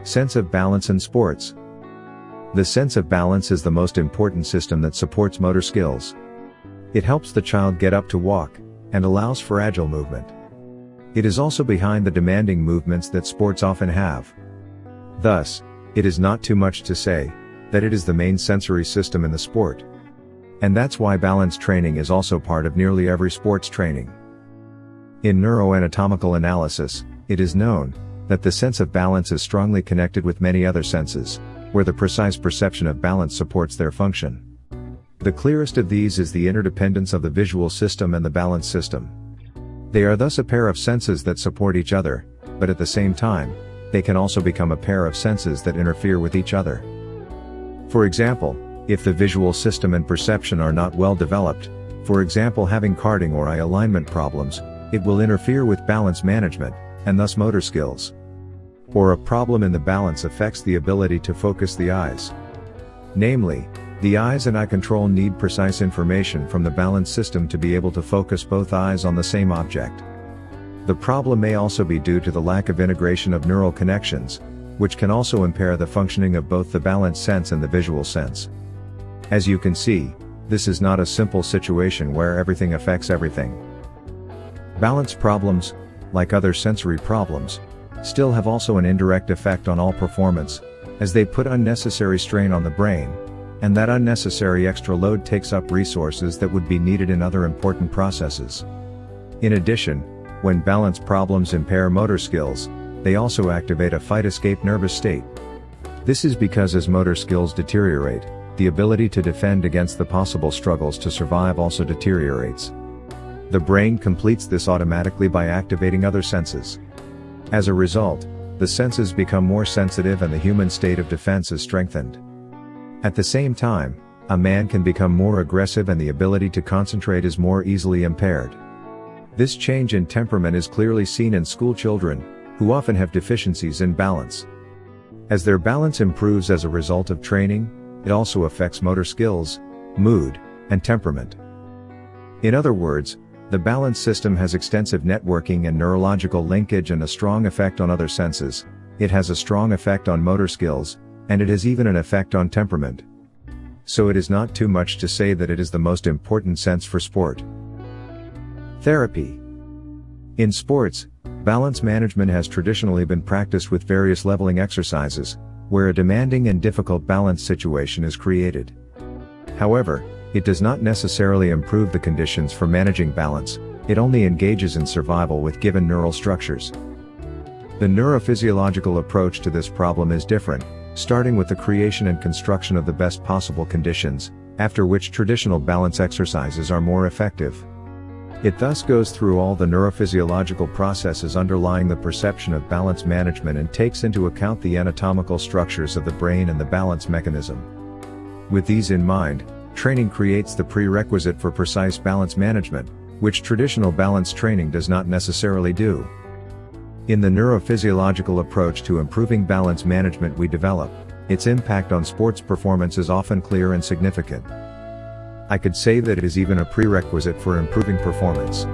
Sense of balance in sports. The sense of balance is the most important system that supports motor skills. It helps the child get up to walk, and allows for agile movement. It is also behind the demanding movements that sports often have. Thus, it is not too much to say that it is the main sensory system in the sport. And that's why balance training is also part of nearly every sports training. In neuroanatomical analysis, it is known that the sense of balance is strongly connected with many other senses, where the precise perception of balance supports their function. The clearest of these is the interdependence of the visual system and the balance system. They are thus a pair of senses that support each other, but at the same time, they can also become a pair of senses that interfere with each other. For example, if the visual system and perception are not well developed, for example having karting or eye alignment problems, it will interfere with balance management, and thus motor skills. Or a problem in the balance affects the ability to focus the eyes. Namely, the eyes and eye control need precise information from the balance system to be able to focus both eyes on the same object. The problem may also be due to the lack of integration of neural connections, which can also impair the functioning of both the balance sense and the visual sense. As you can see, this is not a simple situation where everything affects everything. Balance problems, like other sensory problems, still have also an indirect effect on all performance, as they put unnecessary strain on the brain, and that unnecessary extra load takes up resources that would be needed in other important processes. In addition, when balance problems impair motor skills, they also activate a fight-escape nervous state. This is because as motor skills deteriorate, the ability to defend against the possible struggles to survive also deteriorates. The brain completes this automatically by activating other senses. As a result, the senses become more sensitive and the human state of defense is strengthened. At the same time, a man can become more aggressive and the ability to concentrate is more easily impaired. This change in temperament is clearly seen in school children, who often have deficiencies in balance. As their balance improves as a result of training, it also affects motor skills, mood, and temperament. In other words, the balance system has extensive networking and neurological linkage and a strong effect on other senses. It has a strong effect on motor skills, and it has even an effect on temperament. So it is not too much to say that it is the most important sense for sport. Therapy. In sports, balance management has traditionally been practiced with various leveling exercises, where a demanding and difficult balance situation is created. However, it does not necessarily improve the conditions for managing balance, it only engages in survival with given neural structures. The neurophysiological approach to this problem is different, starting with the creation and construction of the best possible conditions, after which traditional balance exercises are more effective. It thus goes through all the neurophysiological processes underlying the perception of balance management and takes into account the anatomical structures of the brain and the balance mechanism. With these in mind, training creates the prerequisite for precise balance management, which traditional balance training does not necessarily do. In the neurophysiological approach to improving balance management we develop, its impact on sports performance is often clear and significant. I could say that it is even a prerequisite for improving performance.